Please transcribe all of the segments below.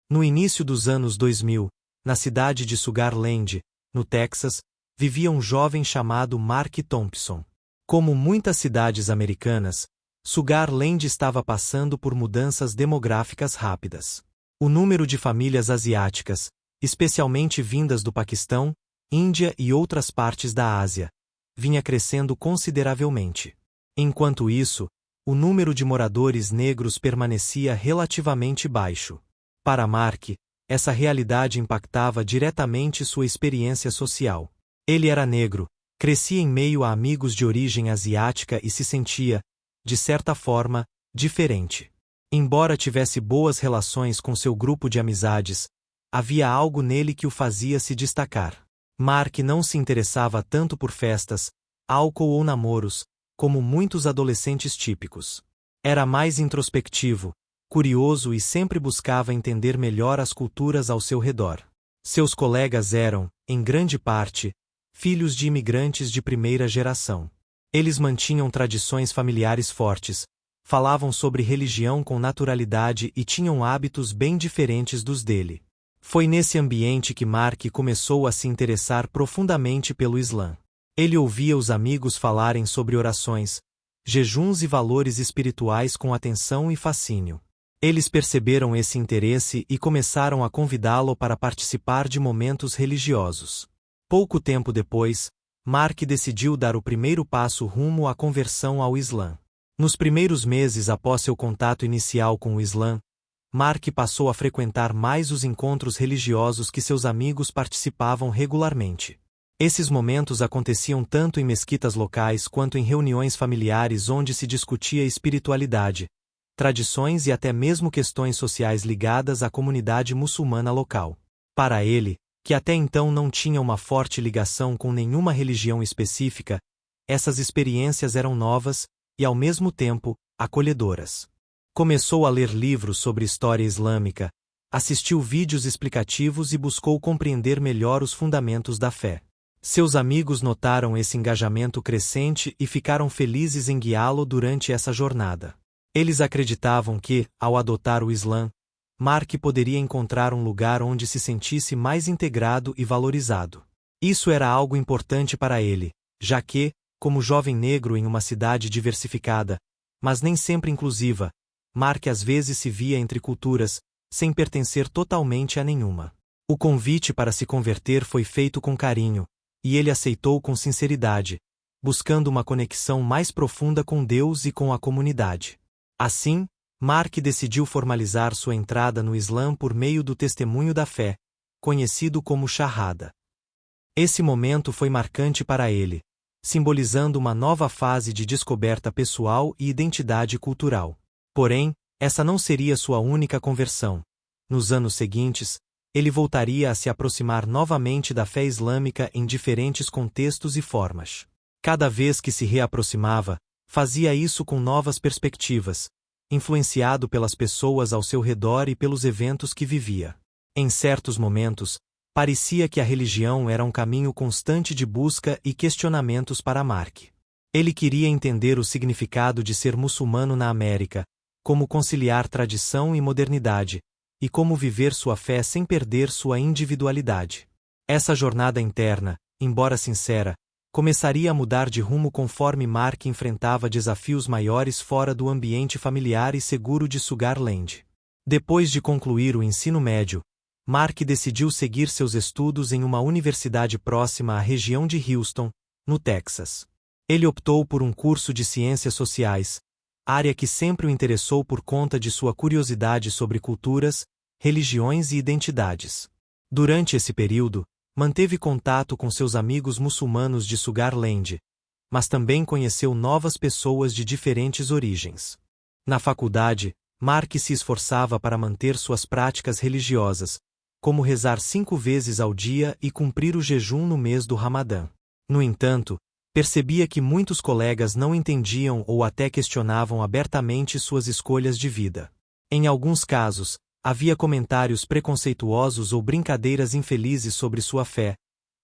No início dos anos 2000, na cidade de Sugar Land, no Texas, vivia um jovem chamado Mark Thompson. Como muitas cidades americanas, Sugar Land estava passando por mudanças demográficas rápidas. O número de famílias asiáticas, especialmente vindas do Paquistão, Índia e outras partes da Ásia, vinha crescendo consideravelmente. Enquanto isso, o número de moradores negros permanecia relativamente baixo. Para Mark, essa realidade impactava diretamente sua experiência social. Ele era negro, crescia em meio a amigos de origem asiática e se sentia, de certa forma, diferente. Embora tivesse boas relações com seu grupo de amizades, havia algo nele que o fazia se destacar. Mark não se interessava tanto por festas, álcool ou namoros, como muitos adolescentes típicos. Era mais introspectivo, curioso e sempre buscava entender melhor as culturas ao seu redor. Seus colegas eram, em grande parte, filhos de imigrantes de primeira geração. Eles mantinham tradições familiares fortes, falavam sobre religião com naturalidade e tinham hábitos bem diferentes dos dele. Foi nesse ambiente que Mark começou a se interessar profundamente pelo Islã. Ele ouvia os amigos falarem sobre orações, jejuns e valores espirituais com atenção e fascínio. Eles perceberam esse interesse e começaram a convidá-lo para participar de momentos religiosos. Pouco tempo depois, Mark decidiu dar o primeiro passo rumo à conversão ao Islã. Nos primeiros meses após seu contato inicial com o Islã, Mark passou a frequentar mais os encontros religiosos que seus amigos participavam regularmente. Esses momentos aconteciam tanto em mesquitas locais quanto em reuniões familiares onde se discutia espiritualidade, tradições e até mesmo questões sociais ligadas à comunidade muçulmana local. Para ele, que até então não tinha uma forte ligação com nenhuma religião específica, essas experiências eram novas e, ao mesmo tempo, acolhedoras. Começou a ler livros sobre história islâmica, assistiu vídeos explicativos e buscou compreender melhor os fundamentos da fé. Seus amigos notaram esse engajamento crescente e ficaram felizes em guiá-lo durante essa jornada. Eles acreditavam que, ao adotar o Islã, Mark poderia encontrar um lugar onde se sentisse mais integrado e valorizado. Isso era algo importante para ele, já que, como jovem negro em uma cidade diversificada, mas nem sempre inclusiva, Mark às vezes se via entre culturas, sem pertencer totalmente a nenhuma. O convite para se converter foi feito com carinho, e ele aceitou com sinceridade, buscando uma conexão mais profunda com Deus e com a comunidade. Assim, Mark decidiu formalizar sua entrada no Islã por meio do testemunho da fé, conhecido como Shahada. Esse momento foi marcante para ele, simbolizando uma nova fase de descoberta pessoal e identidade cultural. Porém, essa não seria sua única conversão. Nos anos seguintes, ele voltaria a se aproximar novamente da fé islâmica em diferentes contextos e formas. Cada vez que se reaproximava, fazia isso com novas perspectivas, influenciado pelas pessoas ao seu redor e pelos eventos que vivia. Em certos momentos, parecia que a religião era um caminho constante de busca e questionamentos para Mark. Ele queria entender o significado de ser muçulmano na América, como conciliar tradição e modernidade, e como viver sua fé sem perder sua individualidade. Essa jornada interna, embora sincera, começaria a mudar de rumo conforme Mark enfrentava desafios maiores fora do ambiente familiar e seguro de Sugar Land. Depois de concluir o ensino médio, Mark decidiu seguir seus estudos em uma universidade próxima à região de Houston, no Texas. Ele optou por um curso de Ciências Sociais, área que sempre o interessou por conta de sua curiosidade sobre culturas, religiões e identidades. Durante esse período, manteve contato com seus amigos muçulmanos de Sugar Land, mas também conheceu novas pessoas de diferentes origens. Na faculdade, Mark se esforçava para manter suas práticas religiosas, como rezar 5 vezes ao dia e cumprir o jejum no mês do Ramadã. No entanto, percebia que muitos colegas não entendiam ou até questionavam abertamente suas escolhas de vida. Em alguns casos, havia comentários preconceituosos ou brincadeiras infelizes sobre sua fé,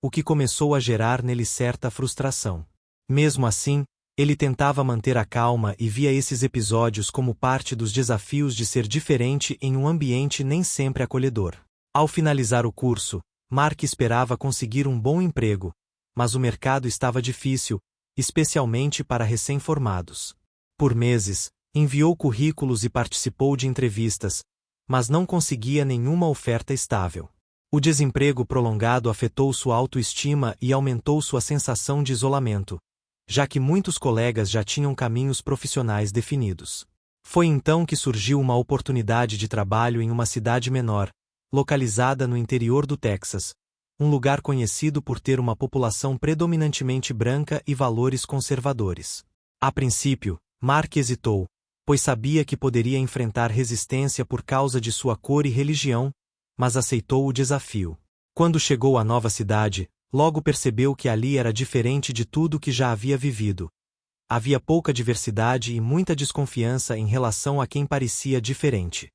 o que começou a gerar nele certa frustração. Mesmo assim, Ele tentava manter a calma e via esses episódios como parte dos desafios de ser diferente em um ambiente nem sempre acolhedor. Ao finalizar o curso, Mark esperava conseguir um bom emprego, mas o mercado estava difícil, especialmente para recém-formados. Por meses, enviou currículos e participou de entrevistas, mas não conseguia nenhuma oferta estável. O desemprego prolongado afetou sua autoestima e aumentou sua sensação de isolamento, já que muitos colegas já tinham caminhos profissionais definidos. Foi então que surgiu uma oportunidade de trabalho em uma cidade menor, localizada no interior do Texas, um lugar conhecido por ter uma população predominantemente branca e valores conservadores. A princípio, Mark hesitou, pois sabia que poderia enfrentar resistência por causa de sua cor e religião, mas aceitou o desafio. Quando chegou à nova cidade, logo percebeu que ali era diferente de tudo que já havia vivido. Havia pouca diversidade e muita desconfiança em relação a quem parecia diferente.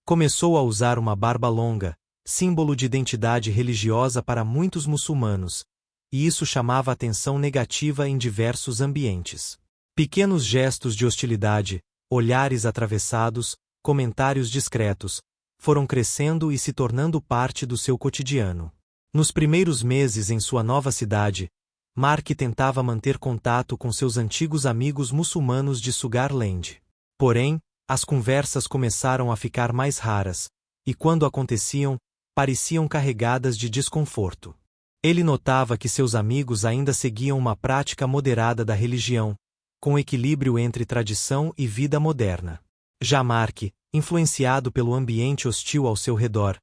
Começou a usar uma barba longa, símbolo de identidade religiosa para muitos muçulmanos, e isso chamava atenção negativa em diversos ambientes. Pequenos gestos de hostilidade, olhares atravessados, comentários discretos, foram crescendo e se tornando parte do seu cotidiano. Nos primeiros meses em sua nova cidade, Mark tentava manter contato com seus antigos amigos muçulmanos de Sugar Land. Porém, as conversas começaram a ficar mais raras, e quando aconteciam, pareciam carregadas de desconforto. Ele notava que seus amigos ainda seguiam uma prática moderada da religião, com equilíbrio entre tradição e vida moderna. Já Mark, influenciado pelo ambiente hostil ao seu redor,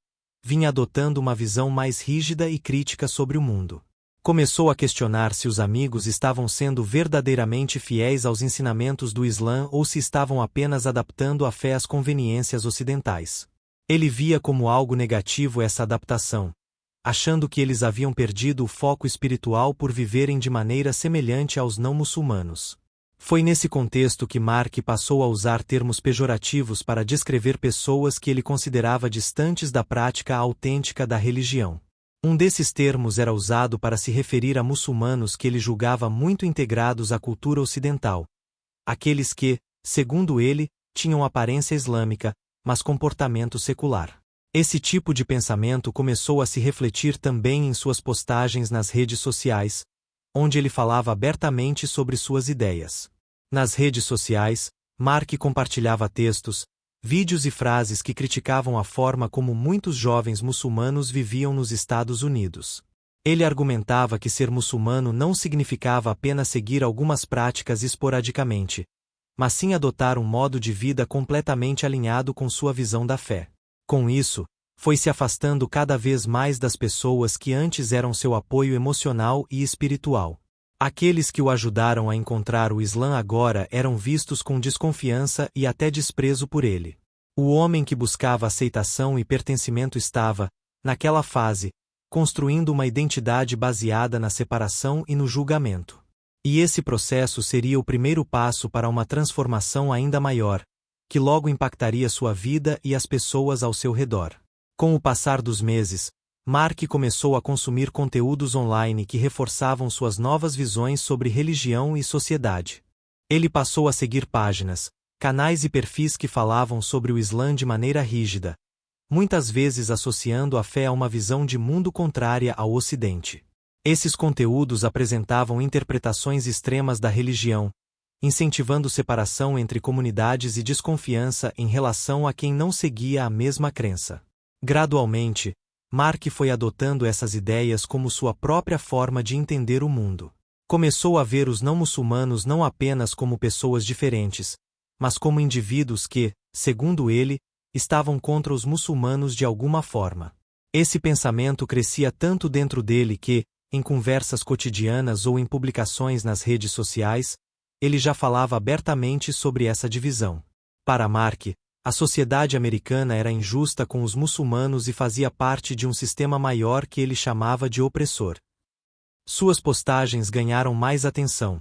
vinha adotando uma visão mais rígida e crítica sobre o mundo. Começou a questionar se os amigos estavam sendo verdadeiramente fiéis aos ensinamentos do Islã ou se estavam apenas adaptando a fé às conveniências ocidentais. Ele via como algo negativo essa adaptação, achando que eles haviam perdido o foco espiritual por viverem de maneira semelhante aos não-muçulmanos. Foi nesse contexto que Mark passou a usar termos pejorativos para descrever pessoas que ele considerava distantes da prática autêntica da religião. Um desses termos era usado para se referir a muçulmanos que ele julgava muito integrados à cultura ocidental. Aqueles que, segundo ele, tinham aparência islâmica, mas comportamento secular. Esse tipo de pensamento começou a se refletir também em suas postagens nas redes sociais, onde ele falava abertamente sobre suas ideias. Nas redes sociais, Mark compartilhava textos, vídeos e frases que criticavam a forma como muitos jovens muçulmanos viviam nos Estados Unidos. Ele argumentava que ser muçulmano não significava apenas seguir algumas práticas esporadicamente, mas sim adotar um modo de vida completamente alinhado com sua visão da fé. Com isso, foi se afastando cada vez mais das pessoas que antes eram seu apoio emocional e espiritual. Aqueles que o ajudaram a encontrar o Islã agora eram vistos com desconfiança e até desprezo por ele. O homem que buscava aceitação e pertencimento estava, naquela fase, construindo uma identidade baseada na separação e no julgamento. E esse processo seria o primeiro passo para uma transformação ainda maior, que logo impactaria sua vida e as pessoas ao seu redor. Com o passar dos meses, Mark começou a consumir conteúdos online que reforçavam suas novas visões sobre religião e sociedade. Ele passou a seguir páginas, canais e perfis que falavam sobre o Islã de maneira rígida, muitas vezes associando a fé a uma visão de mundo contrária ao Ocidente. Esses conteúdos apresentavam interpretações extremas da religião, incentivando separação entre comunidades e desconfiança em relação a quem não seguia a mesma crença. Gradualmente, Mark foi adotando essas ideias como sua própria forma de entender o mundo. Começou a ver os não-muçulmanos não apenas como pessoas diferentes, mas como indivíduos que, segundo ele, estavam contra os muçulmanos de alguma forma. Esse pensamento crescia tanto dentro dele que, em conversas cotidianas ou em publicações nas redes sociais, ele já falava abertamente sobre essa divisão. Para Mark, a sociedade americana era injusta com os muçulmanos e fazia parte de um sistema maior que ele chamava de opressor. Suas postagens ganharam mais atenção.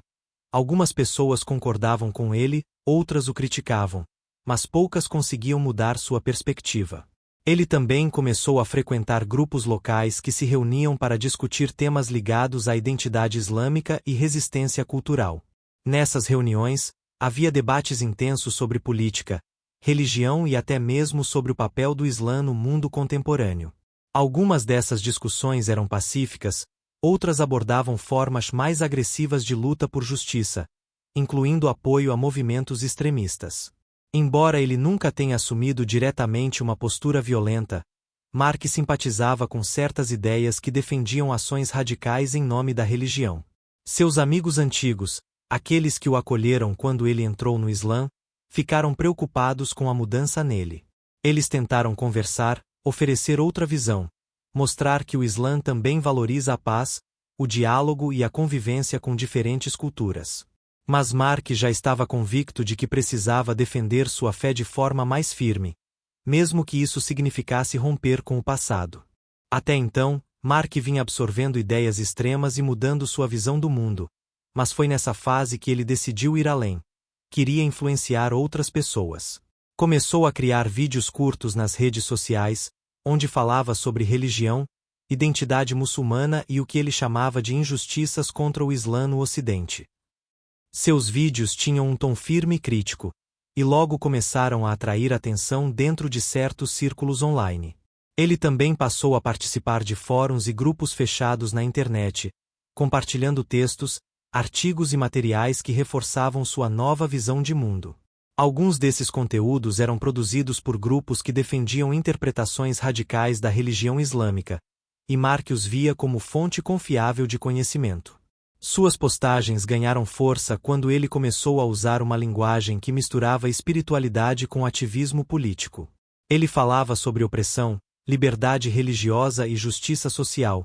Algumas pessoas concordavam com ele, outras o criticavam, mas poucas conseguiam mudar sua perspectiva. Ele também começou a frequentar grupos locais que se reuniam para discutir temas ligados à identidade islâmica e resistência cultural. Nessas reuniões, havia debates intensos sobre política, religião e até mesmo sobre o papel do Islã no mundo contemporâneo. Algumas dessas discussões eram pacíficas, outras abordavam formas mais agressivas de luta por justiça, incluindo apoio a movimentos extremistas. Embora ele nunca tenha assumido diretamente uma postura violenta, Mark simpatizava com certas ideias que defendiam ações radicais em nome da religião. Seus amigos antigos, aqueles que o acolheram quando ele entrou no Islã, ficaram preocupados com a mudança nele. Eles tentaram conversar, oferecer outra visão, mostrar que o Islã também valoriza a paz, o diálogo e a convivência com diferentes culturas. Mas Mark já estava convicto de que precisava defender sua fé de forma mais firme, mesmo que isso significasse romper com o passado. Até então, Mark vinha absorvendo ideias extremas e mudando sua visão do mundo, mas foi nessa fase que ele decidiu ir além. Queria influenciar outras pessoas. Começou a criar vídeos curtos nas redes sociais, onde falava sobre religião, identidade muçulmana e o que ele chamava de injustiças contra o Islã no Ocidente. Seus vídeos tinham um tom firme e crítico, e logo começaram a atrair atenção dentro de certos círculos online. Ele também passou a participar de fóruns e grupos fechados na internet, compartilhando textos, artigos e materiais que reforçavam sua nova visão de mundo. Alguns desses conteúdos eram produzidos por grupos que defendiam interpretações radicais da religião islâmica, e Mark os via como fonte confiável de conhecimento. Suas postagens ganharam força quando ele começou a usar uma linguagem que misturava espiritualidade com ativismo político. Ele falava sobre opressão, liberdade religiosa e justiça social,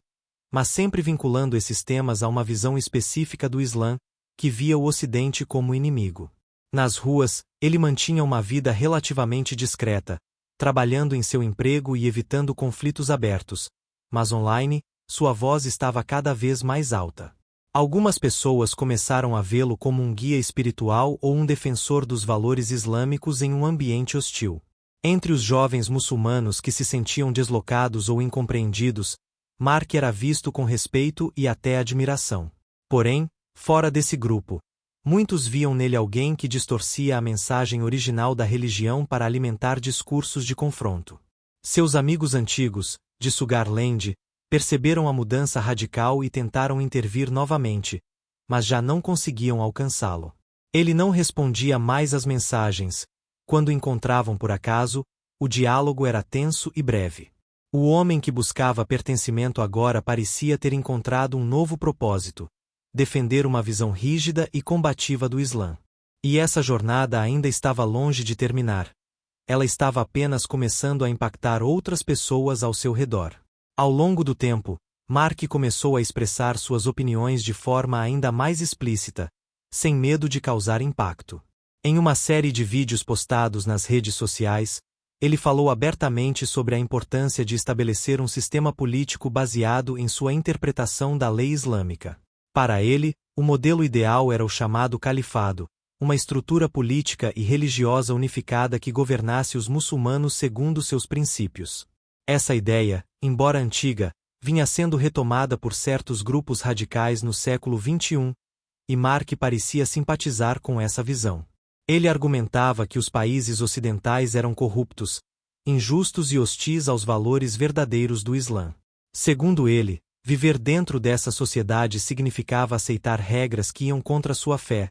mas sempre vinculando esses temas a uma visão específica do Islã, que via o Ocidente como inimigo. Nas ruas, ele mantinha uma vida relativamente discreta, trabalhando em seu emprego e evitando conflitos abertos, mas online, sua voz estava cada vez mais alta. Algumas pessoas começaram a vê-lo como um guia espiritual ou um defensor dos valores islâmicos em um ambiente hostil. Entre os jovens muçulmanos que se sentiam deslocados ou incompreendidos, Mark era visto com respeito e até admiração. Porém, fora desse grupo, muitos viam nele alguém que distorcia a mensagem original da religião para alimentar discursos de confronto. Seus amigos antigos, de Sugarland, perceberam a mudança radical e tentaram intervir novamente, mas já não conseguiam alcançá-lo. Ele não respondia mais às mensagens. Quando encontravam por acaso, o diálogo era tenso e breve. O homem que buscava pertencimento agora parecia ter encontrado um novo propósito: defender uma visão rígida e combativa do Islã. E essa jornada ainda estava longe de terminar. Ela estava apenas começando a impactar outras pessoas ao seu redor. Ao longo do tempo, Mark começou a expressar suas opiniões de forma ainda mais explícita, sem medo de causar impacto. Em uma série de vídeos postados nas redes sociais, ele falou abertamente sobre a importância de estabelecer um sistema político baseado em sua interpretação da lei islâmica. Para ele, o modelo ideal era o chamado califado, uma estrutura política e religiosa unificada que governasse os muçulmanos segundo seus princípios. Essa ideia, embora antiga, vinha sendo retomada por certos grupos radicais no século XXI, e Mark parecia simpatizar com essa visão. Ele argumentava que os países ocidentais eram corruptos, injustos e hostis aos valores verdadeiros do Islã. Segundo ele, viver dentro dessa sociedade significava aceitar regras que iam contra sua fé,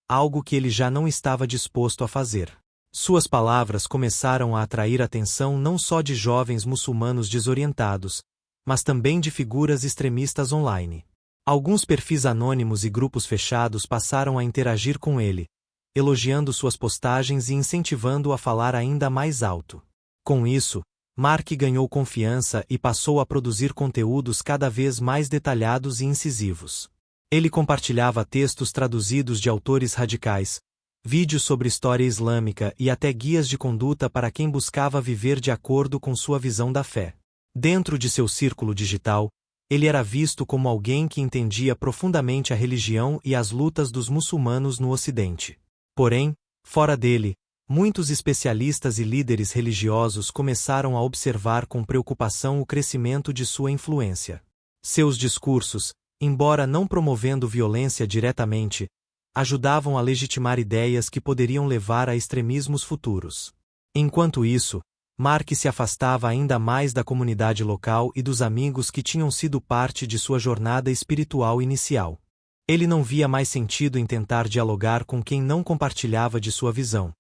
algo que ele já não estava disposto a fazer. Suas palavras começaram a atrair a atenção não só de jovens muçulmanos desorientados, mas também de figuras extremistas online. Alguns perfis anônimos e grupos fechados passaram a interagir com ele, elogiando suas postagens e incentivando-o a falar ainda mais alto. Com isso, Mark ganhou confiança e passou a produzir conteúdos cada vez mais detalhados e incisivos. Ele compartilhava textos traduzidos de autores radicais, vídeos sobre história islâmica e até guias de conduta para quem buscava viver de acordo com sua visão da fé. Dentro de seu círculo digital, ele era visto como alguém que entendia profundamente a religião e as lutas dos muçulmanos no Ocidente. Porém, fora dele, muitos especialistas e líderes religiosos começaram a observar com preocupação o crescimento de sua influência. Seus discursos, embora não promovendo violência diretamente, ajudavam a legitimar ideias que poderiam levar a extremismos futuros. Enquanto isso, Mark se afastava ainda mais da comunidade local e dos amigos que tinham sido parte de sua jornada espiritual inicial. Ele não via mais sentido em tentar dialogar com quem não compartilhava de sua visão.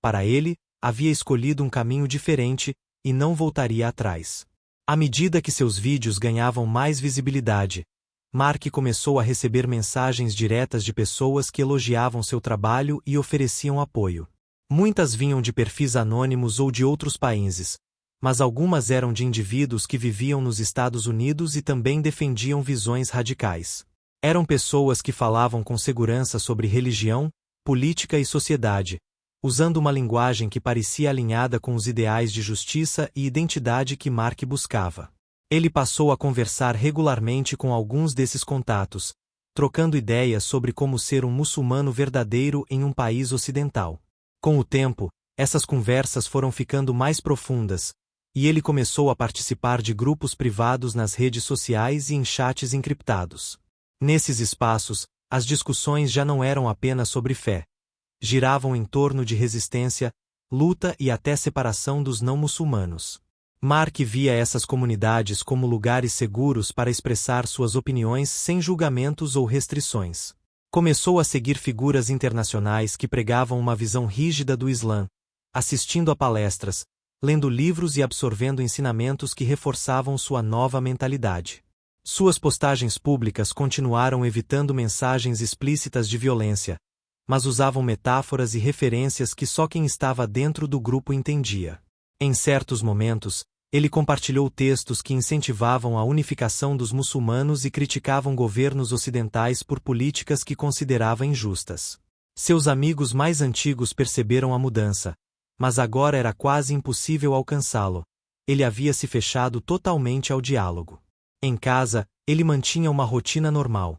Para ele, havia escolhido um caminho diferente e não voltaria atrás. À medida que seus vídeos ganhavam mais visibilidade, Mark começou a receber mensagens diretas de pessoas que elogiavam seu trabalho e ofereciam apoio. Muitas vinham de perfis anônimos ou de outros países, mas algumas eram de indivíduos que viviam nos Estados Unidos e também defendiam visões radicais. Eram pessoas que falavam com segurança sobre religião, política e sociedade, usando uma linguagem que parecia alinhada com os ideais de justiça e identidade que Mark buscava. Ele passou a conversar regularmente com alguns desses contatos, trocando ideias sobre como ser um muçulmano verdadeiro em um país ocidental. Com o tempo, essas conversas foram ficando mais profundas, e ele começou a participar de grupos privados nas redes sociais e em chats encriptados. Nesses espaços, as discussões já não eram apenas sobre fé. Giravam em torno de resistência, luta e até separação dos não-muçulmanos. Mark via essas comunidades como lugares seguros para expressar suas opiniões sem julgamentos ou restrições. Começou a seguir figuras internacionais que pregavam uma visão rígida do Islã, assistindo a palestras, lendo livros e absorvendo ensinamentos que reforçavam sua nova mentalidade. Suas postagens públicas continuaram evitando mensagens explícitas de violência, mas usavam metáforas e referências que só quem estava dentro do grupo entendia. Em certos momentos, ele compartilhou textos que incentivavam a unificação dos muçulmanos e criticavam governos ocidentais por políticas que considerava injustas. Seus amigos mais antigos perceberam a mudança, mas agora era quase impossível alcançá-lo. Ele havia se fechado totalmente ao diálogo. Em casa, ele mantinha uma rotina normal.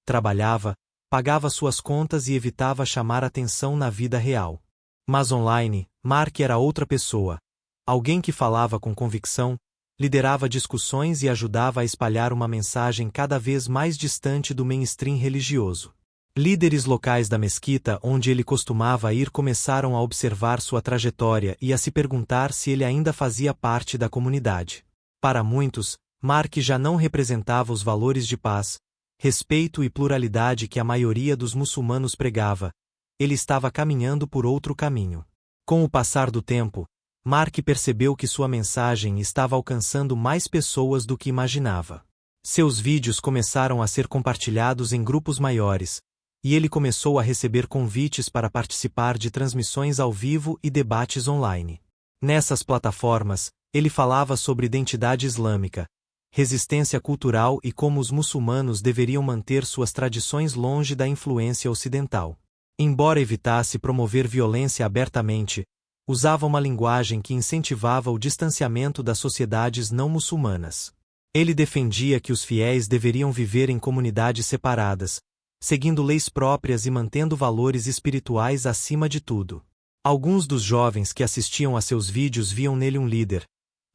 Trabalhava, pagava suas contas e evitava chamar atenção na vida real. Mas online, Mark era outra pessoa. Alguém que falava com convicção, liderava discussões e ajudava a espalhar uma mensagem cada vez mais distante do mainstream religioso. Líderes locais da mesquita onde ele costumava ir começaram a observar sua trajetória e a se perguntar se ele ainda fazia parte da comunidade. Para muitos, Mark já não representava os valores de paz, respeito e pluralidade que a maioria dos muçulmanos pregava. Ele estava caminhando por outro caminho. Com o passar do tempo, Mark percebeu que sua mensagem estava alcançando mais pessoas do que imaginava. Seus vídeos começaram a ser compartilhados em grupos maiores, e ele começou a receber convites para participar de transmissões ao vivo e debates online. Nessas plataformas, ele falava sobre identidade islâmica, resistência cultural e como os muçulmanos deveriam manter suas tradições longe da influência ocidental. Embora evitasse promover violência abertamente, usava uma linguagem que incentivava o distanciamento das sociedades não muçulmanas. Ele defendia que os fiéis deveriam viver em comunidades separadas, seguindo leis próprias e mantendo valores espirituais acima de tudo. Alguns dos jovens que assistiam a seus vídeos viam nele um líder,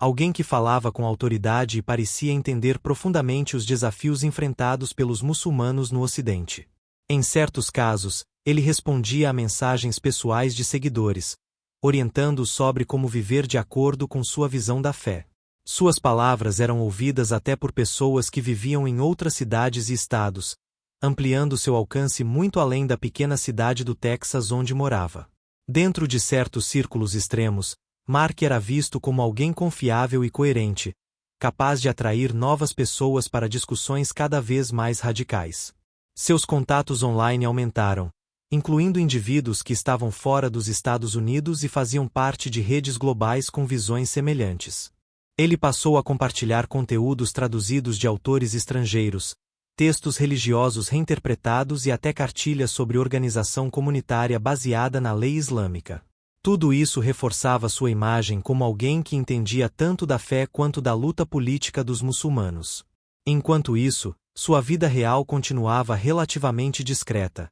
alguém que falava com autoridade e parecia entender profundamente os desafios enfrentados pelos muçulmanos no Ocidente. Em certos casos, ele respondia a mensagens pessoais de seguidores, orientando-os sobre como viver de acordo com sua visão da fé. Suas palavras eram ouvidas até por pessoas que viviam em outras cidades e estados, ampliando seu alcance muito além da pequena cidade do Texas onde morava. Dentro de certos círculos extremos, Mark era visto como alguém confiável e coerente, capaz de atrair novas pessoas para discussões cada vez mais radicais. Seus contatos online aumentaram, incluindo indivíduos que estavam fora dos Estados Unidos e faziam parte de redes globais com visões semelhantes. Ele passou a compartilhar conteúdos traduzidos de autores estrangeiros, textos religiosos reinterpretados e até cartilhas sobre organização comunitária baseada na lei islâmica. Tudo isso reforçava sua imagem como alguém que entendia tanto da fé quanto da luta política dos muçulmanos. Enquanto isso, sua vida real continuava relativamente discreta.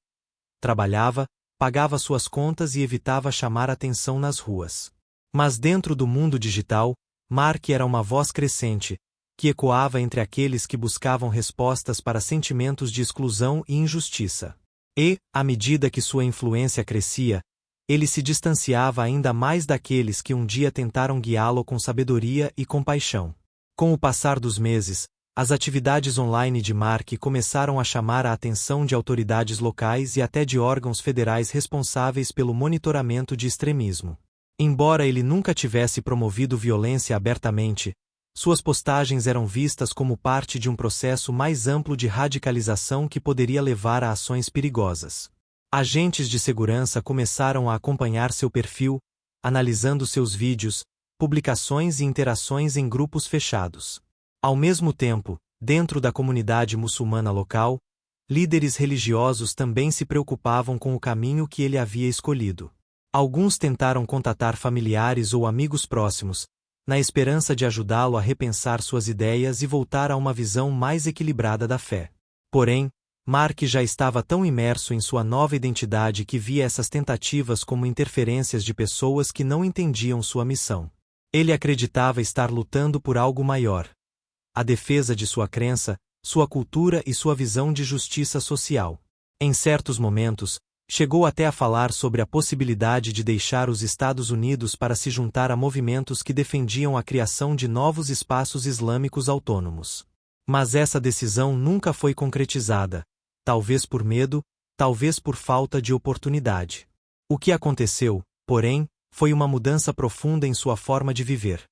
Trabalhava, pagava suas contas e evitava chamar atenção nas ruas. Mas dentro do mundo digital, Mark era uma voz crescente, que ecoava entre aqueles que buscavam respostas para sentimentos de exclusão e injustiça. E, à medida que sua influência crescia, ele se distanciava ainda mais daqueles que um dia tentaram guiá-lo com sabedoria e compaixão. Com o passar dos meses, as atividades online de Mark começaram a chamar a atenção de autoridades locais e até de órgãos federais responsáveis pelo monitoramento de extremismo. Embora ele nunca tivesse promovido violência abertamente, suas postagens eram vistas como parte de um processo mais amplo de radicalização que poderia levar a ações perigosas. Agentes de segurança começaram a acompanhar seu perfil, analisando seus vídeos, publicações e interações em grupos fechados. Ao mesmo tempo, dentro da comunidade muçulmana local, líderes religiosos também se preocupavam com o caminho que ele havia escolhido. Alguns tentaram contatar familiares ou amigos próximos, na esperança de ajudá-lo a repensar suas ideias e voltar a uma visão mais equilibrada da fé. Porém, Mark já estava tão imerso em sua nova identidade que via essas tentativas como interferências de pessoas que não entendiam sua missão. Ele acreditava estar lutando por algo maior: a defesa de sua crença, sua cultura e sua visão de justiça social. Em certos momentos, chegou até a falar sobre a possibilidade de deixar os Estados Unidos para se juntar a movimentos que defendiam a criação de novos espaços islâmicos autônomos. Mas essa decisão nunca foi concretizada, talvez por medo, talvez por falta de oportunidade. O que aconteceu, porém, foi uma mudança profunda em sua forma de viver.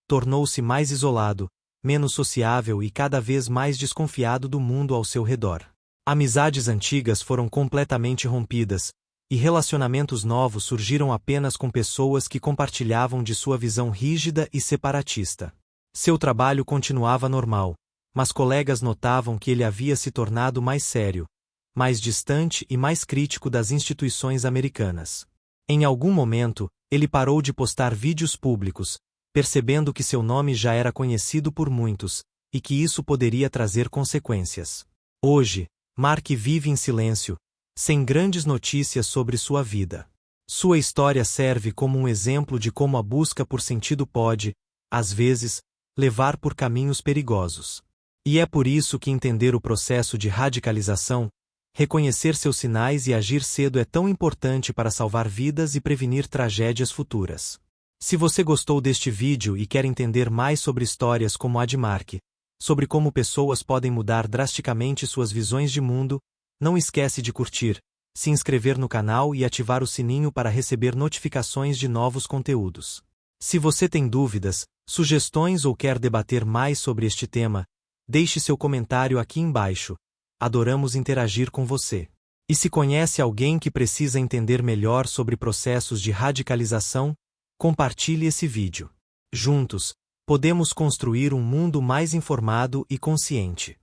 Tornou-se mais isolado, menos sociável e cada vez mais desconfiado do mundo ao seu redor. Amizades antigas foram completamente rompidas, e relacionamentos novos surgiram apenas com pessoas que compartilhavam de sua visão rígida e separatista. Seu trabalho continuava normal, mas colegas notavam que ele havia se tornado mais sério, mais distante e mais crítico das instituições americanas. Em algum momento, ele parou de postar vídeos públicos, percebendo que seu nome já era conhecido por muitos, e que isso poderia trazer consequências. Hoje, Mark vive em silêncio, sem grandes notícias sobre sua vida. Sua história serve como um exemplo de como a busca por sentido pode, às vezes, levar por caminhos perigosos. E é por isso que entender o processo de radicalização, reconhecer seus sinais e agir cedo é tão importante para salvar vidas e prevenir tragédias futuras. Se você gostou deste vídeo e quer entender mais sobre histórias como a de Mark, sobre como pessoas podem mudar drasticamente suas visões de mundo, não esquece de curtir, se inscrever no canal e ativar o sininho para receber notificações de novos conteúdos. Se você tem dúvidas, sugestões ou quer debater mais sobre este tema, deixe seu comentário aqui embaixo. Adoramos interagir com você. E se conhece alguém que precisa entender melhor sobre processos de radicalização, compartilhe esse vídeo. Juntos, podemos construir um mundo mais informado e consciente.